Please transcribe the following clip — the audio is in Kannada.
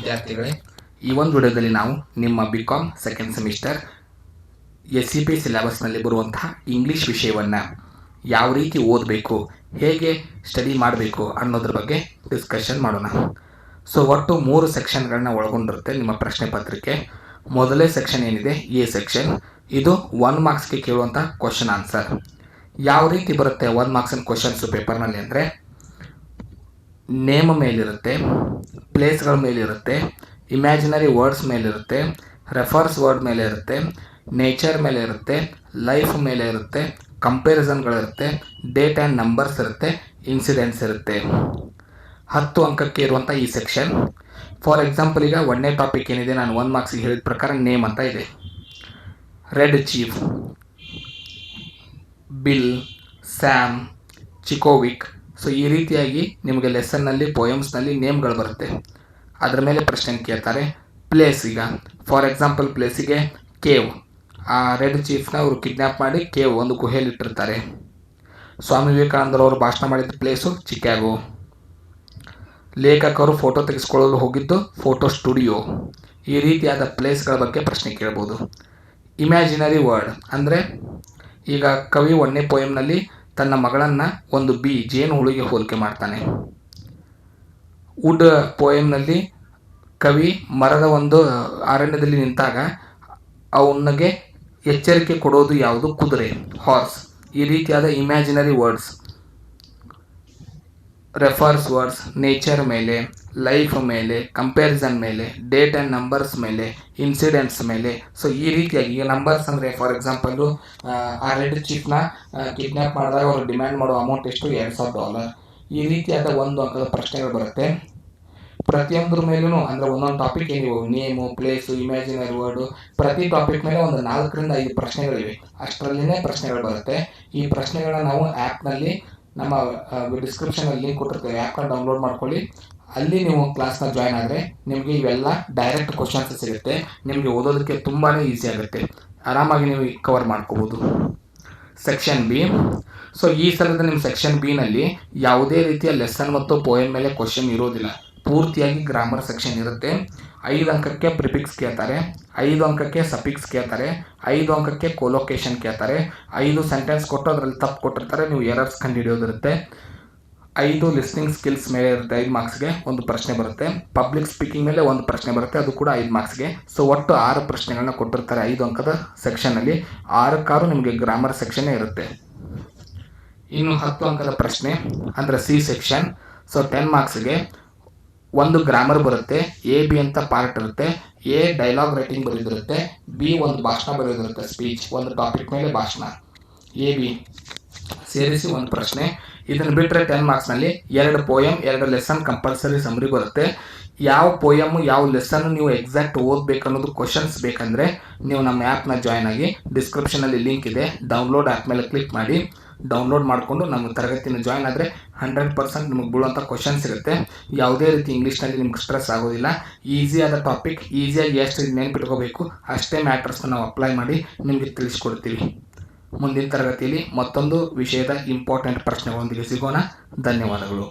ವಿದ್ಯಾರ್ಥಿಗಳೇ, ಈ ಒಂದು ವಿಡಿಯೋದಲ್ಲಿ ನಾವು ನಿಮ್ಮ BCom ಸೆಕೆಂಡ್ ಸೆಮಿಸ್ಟರ್ SCP ಸಿಲೆಬಸ್ನಲ್ಲಿ ಬರುವಂತಹ ಇಂಗ್ಲೀಷ್ ವಿಷಯವನ್ನು ಯಾವ ರೀತಿ ಓದಬೇಕು, ಹೇಗೆ ಸ್ಟಡಿ ಮಾಡಬೇಕು ಅನ್ನೋದ್ರ ಬಗ್ಗೆ ಡಿಸ್ಕಷನ್ ಮಾಡೋಣ. ಸೊ ಒಟ್ಟು 3 ಸೆಕ್ಷನ್ಗಳನ್ನ ಒಳಗೊಂಡಿರುತ್ತೆ ನಿಮ್ಮ ಪ್ರಶ್ನೆ ಪತ್ರಿಕೆ. ಮೊದಲೇ ಸೆಕ್ಷನ್ ಏನಿದೆ ಎ ಸೆಕ್ಷನ್, ಇದು 1 ಮಾರ್ಕ್ಸ್ಗೆ ಕೇಳುವಂಥ ಕ್ವಶನ್ ಆನ್ಸರ್. ಯಾವ ರೀತಿ ಬರುತ್ತೆ 1 ಮಾರ್ಕ್ಸಿನ ಕ್ವಶನ್ಸು ಪೇಪರ್ನಲ್ಲಿ ಅಂದರೆ, ನೇಮ್ ಮೇಲಿರುತ್ತೆ, ಪ್ಲೇಸ್ಗಳ ಮೇಲಿರುತ್ತೆ, ಇಮ್ಯಾಜಿನರಿ ವರ್ಡ್ಸ್ ಮೇಲಿರುತ್ತೆ, ರೆಫರ್ಸ್ ವರ್ಡ್ ಮೇಲೆ ಇರುತ್ತೆ, ನೇಚರ್ ಮೇಲೆ ಇರುತ್ತೆ, ಲೈಫ್ ಮೇಲೆ ಇರುತ್ತೆ, ಕಂಪ್ಯಾರಿಸನ್ಗಳಿರುತ್ತೆ, ಡೇಟ್ ಆ್ಯಂಡ್ ನಂಬರ್ಸ್ ಇರುತ್ತೆ, ಇನ್ಸಿಡೆಂಟ್ಸ್ ಇರುತ್ತೆ. 10 ಅಂಕಕ್ಕೆ ಇರುವಂಥ ಈ ಸೆಕ್ಷನ್. ಫಾರ್ ಎಕ್ಸಾಂಪಲ್, ಈಗ 1ನೇ ಟಾಪಿಕ್ ಏನಿದೆ, ನಾನು 1 ಮಾರ್ಕ್ಸಿಗೆ ಹೇಳಿದ ಪ್ರಕಾರ ನೇಮ್ ಅಂತ ಇದೆ. Red Chief, Bill, Sam, Chikovik. So ಈ ರೀತಿಯಾಗಿ ನಿಮಗೆ ಲೆಸನ್ನಲ್ಲಿ ಪೋಯಮ್ಸ್ನಲ್ಲಿ ನೇಮ್ಗಳು ಬರುತ್ತೆ. ಅದರ ಮೇಲೆ ಪ್ರಶ್ನೆ ಕೇಳ್ತಾರೆ. ಪ್ಲೇಸ್, ಈಗ ಫಾರ್ ಎಕ್ಸಾಂಪಲ್ ಪ್ಲೇಸಿಗೆ ಕೇವ್, ಆ ರೆಡ್ ಚೀಫ್ನ ಅವರು ಕಿಡ್ನ್ಯಾಪ್ ಮಾಡಿ ಕೇವ್ ಒಂದು ಗುಹೆಯಲ್ಲಿ ಇಟ್ಟಿರ್ತಾರೆ. ಸ್ವಾಮಿ ವಿವೇಕಾನಂದರವರು ಭಾಷಣ ಮಾಡಿದ ಪ್ಲೇಸು ಚಿಕಾಗೋ. ಲೇಖಕರು ಫೋಟೋ ತೆಗೆಸ್ಕೊಳ್ಳಲು ಹೋಗಿದ್ದು ಫೋಟೋ ಸ್ಟುಡಿಯೋ. ಈ ರೀತಿಯಾದ ಪ್ಲೇಸ್ಗಳ ಬಗ್ಗೆ ಪ್ರಶ್ನೆ ಕೇಳ್ಬೋದು. ಇಮ್ಯಾಜಿನರಿ ವರ್ಡ್ ಅಂದರೆ, ಈಗ ಕವಿ 1ನೇ ಪೋಯಮ್ನಲ್ಲಿ ತನ್ನ ಮಗಳನ್ನು ಒಂದು ಜೇನು ಹುಳುಗೆ ಹೋಲಿಕೆ ಮಾಡ್ತಾನೆ. ವುಡ್ ಪೋಯಮ್ನಲ್ಲಿ ಕವಿ ಮರದ ಒಂದು ಅರಣ್ಯದಲ್ಲಿ ನಿಂತಾಗ ಅವನಿಗೆ ಎಚ್ಚರಿಕೆ ಕೊಡೋದು ಯಾವುದು? ಕುದುರೆ, ಹಾರ್ಸ್. ಈ ರೀತಿಯಾದ imaginary words. Refers words nature ಮೇಲೆ, ಲೈಫ್ ಮೇಲೆ, ಕಂಪ್ಯಾರಿಸನ್ ಮೇಲೆ, ಡೇಟ್ ಆ್ಯಂಡ್ ನಂಬರ್ಸ್ ಮೇಲೆ, ಇನ್ಸಿಡೆಂಟ್ಸ್ ಮೇಲೆ. ಸೊ ಈ ರೀತಿಯಾಗಿ, ಈಗ ನಂಬರ್ಸ್ ಅಂದರೆ ಫಾರ್ ಎಕ್ಸಾಂಪಲ್ಲು ಆ ರೆಡ್ ಚೀಫ್ನ ಕಿಡ್ನ್ಯಾಪ್ ಮಾಡಿದಾಗ ಅವರು ಡಿಮ್ಯಾಂಡ್ ಮಾಡೋ ಅಮೌಂಟ್ ಎಷ್ಟು? $2,000. ಈ ರೀತಿಯಾದ 1 ಅಂಕದ ಪ್ರಶ್ನೆಗಳು ಬರುತ್ತೆ. ಪ್ರತಿಯೊಂದ್ರ ಮೇಲೂ ಅಂದರೆ ಒಂದೊಂದು ಟಾಪಿಕ್ ಏನಿವೆ, ನೇಮು, ಪ್ಲೇಸು, ಇಮ್ಯಾಜಿನರಿ ವರ್ಡು, ಪ್ರತಿ ಟಾಪಿಕ್ ಮೇಲೆ ಒಂದು 4 ರಿಂದ 5 ಪ್ರಶ್ನೆಗಳಿವೆ. ಅಷ್ಟರಲ್ಲಿನೇ ಪ್ರಶ್ನೆಗಳು ಬರುತ್ತೆ. ಈ ಪ್ರಶ್ನೆಗಳನ್ನ ನಾವು ಆ್ಯಪ್ನಲ್ಲಿ ನಮ್ಮ ಡಿಸ್ಕ್ರಿಪ್ಷನಲ್ಲಿ ಲಿಂಕ್ ಕೊಟ್ಟಿರ್ತೇವೆ, ಆ್ಯಪ್ನ ಡೌನ್ಲೋಡ್ ಮಾಡ್ಕೊಳ್ಳಿ. ಅಲ್ಲಿ ನೀವು ಕ್ಲಾಸ್ನ ಜಾಯ್ನ್ ಆದರೆ ನಿಮಗೆ ಇವೆಲ್ಲ ಡೈರೆಕ್ಟ್ ಕ್ವಶನ್ಸ್ ಸಿಗುತ್ತೆ. ನಿಮಗೆ ಓದೋದಕ್ಕೆ ತುಂಬಾ ಈಸಿ ಆಗುತ್ತೆ. ಆರಾಮಾಗಿ ನೀವು ಕವರ್ ಮಾಡ್ಕೋಬೋದು. Section B. ಸೊ ಈ ಸಲದ ನಿಮ್ಮ ಸೆಕ್ಷನ್ ಬಿನಲ್ಲಿ ಯಾವುದೇ ರೀತಿಯ ಲೆಸನ್ ಮತ್ತು ಪೋಯಮ್ ಮೇಲೆ ಕ್ವಶನ್ ಇರೋದಿಲ್ಲ. ಪೂರ್ತಿಯಾಗಿ ಗ್ರಾಮರ್ ಸೆಕ್ಷನ್ ಇರುತ್ತೆ. 5 ಅಂಕಕ್ಕೆ ಪ್ರಿಫಿಕ್ಸ್ ಕೇಳ್ತಾರೆ, 5 ಅಂಕಕ್ಕೆ ಸಫಿಕ್ಸ್ ಕೇಳ್ತಾರೆ, 5 ಅಂಕಕ್ಕೆ ಕೊಲೊಕೇಶನ್ ಕೇಳ್ತಾರೆ, 5 ಸೆಂಟೆನ್ಸ್ ಕೊಟ್ಟು ಅದರಲ್ಲಿ ತಪ್ಪು ಕೊಟ್ಟಿರ್ತಾರೆ, ನೀವು ಎರರ್ಸ್ ಕಂಡು ಹಿಡಿಯೋದಿರುತ್ತೆ. 5 ಲಿಸ್ನಿಂಗ್ ಸ್ಕಿಲ್ಸ್ ಮೇಲೆ ಇರುತ್ತೆ, 5 ಮಾರ್ಕ್ಸ್ಗೆ ಒಂದು ಪ್ರಶ್ನೆ ಬರುತ್ತೆ. ಪಬ್ಲಿಕ್ ಸ್ಪೀಕಿಂಗ್ ಮೇಲೆ ಒಂದು ಪ್ರಶ್ನೆ ಬರುತ್ತೆ, ಅದು ಕೂಡ 5 ಮಾರ್ಕ್ಸ್ಗೆ. ಸೊ ಒಟ್ಟು 6 ಪ್ರಶ್ನೆಗಳನ್ನ ಕೊಟ್ಟಿರ್ತಾರೆ 5 ಅಂಕದ ಸೆಕ್ಷನ್ನಲ್ಲಿ. 6 ನಿಮಗೆ ಗ್ರಾಮರ್ ಸೆಕ್ಷನ್ನೇ ಇರುತ್ತೆ. ಇನ್ನು 10 ಅಂಕದ ಪ್ರಶ್ನೆ ಅಂದರೆ ಸಿ ಸೆಕ್ಷನ್. ಸೊ 10 ಮಾರ್ಕ್ಸ್ಗೆ ಒಂದು ಗ್ರಾಮರ್ ಬರುತ್ತೆ, A-B ಅಂತ ಪಾರ್ಟ್ ಇರುತ್ತೆ. A ಡೈಲಾಗ್ ರೈಟಿಂಗ್ ಬರೆದಿರುತ್ತೆ, B ಒಂದು ಭಾಷಣ ಬರೆದಿರುತ್ತೆ, ಸ್ಪೀಚ್, ಒಂದು ಟಾಪಿಕ್ ಮೇಲೆ ಭಾಷಣ. A-B ಸೇರಿಸಿ ಒಂದು ಪ್ರಶ್ನೆ. ಇದನ್ನು ಬಿಟ್ಟರೆ 10 ಮಾರ್ಕ್ಸ್ನಲ್ಲಿ 2 ಪೋಯಮ್, 2 ಲೆಸನ್ ಕಂಪಲ್ಸರಿ ಸಮ್ರಿ ಬರುತ್ತೆ. ಯಾವ ಪೋಯಮ್ಮು ಯಾವ ಲೆಸನ್ನು ನೀವು ಎಕ್ಸಾಕ್ಟ್ ಓದಬೇಕು ಅನ್ನೋದು ಕ್ವಶನ್ಸ್ ಬೇಕಂದರೆ ನೀವು ನಮ್ಮ ಆ್ಯಪ್ನ ಜಾಯ್ನ್ ಆಗಿ, ಡಿಸ್ಕ್ರಿಪ್ಷನಲ್ಲಿ ಲಿಂಕ್ ಇದೆ, ಡೌನ್ಲೋಡ್ ಆ್ಯಪ್ ಮೇಲೆ ಕ್ಲಿಕ್ ಮಾಡಿ ಡೌನ್ಲೋಡ್ ಮಾಡಿಕೊಂಡು ನಮ್ಮ ತರಗತಿನ ಜಾಯ್ನ್ ಆದರೆ 100% ನಿಮಗೆ ಬೀಳುವಂಥ ಕ್ವಶನ್ಸ್ ಇರುತ್ತೆ. ಯಾವುದೇ ರೀತಿ ಇಂಗ್ಲೀಷ್ನಲ್ಲಿ ನಿಮ್ಗೆ ಸ್ಟ್ರೆಸ್ ಆಗೋದಿಲ್ಲ. ಈಸಿಯಾದ ಟಾಪಿಕ್, ಈಸಿಯಾಗಿ ಎಷ್ಟು ನೆನಪಿಟ್ಕೋಬೇಕು ಅಷ್ಟೇ ಮ್ಯಾಟ್ರಸ್ನ ನಾವು ಅಪ್ಲೈ ಮಾಡಿ ನಿಮಗೆ ತಿಳಿಸ್ಕೊಡ್ತೀವಿ. ಮುಂದಿನ ತರಗತಿಯಲ್ಲಿ ಮತ್ತೊಂದು ವಿಷಯದ ಇಂಪಾರ್ಟೆಂಟ್ ಪ್ರಶ್ನೆಗಳೊಂದಿಗೆ ಸಿಗೋಣ. ಧನ್ಯವಾದಗಳು.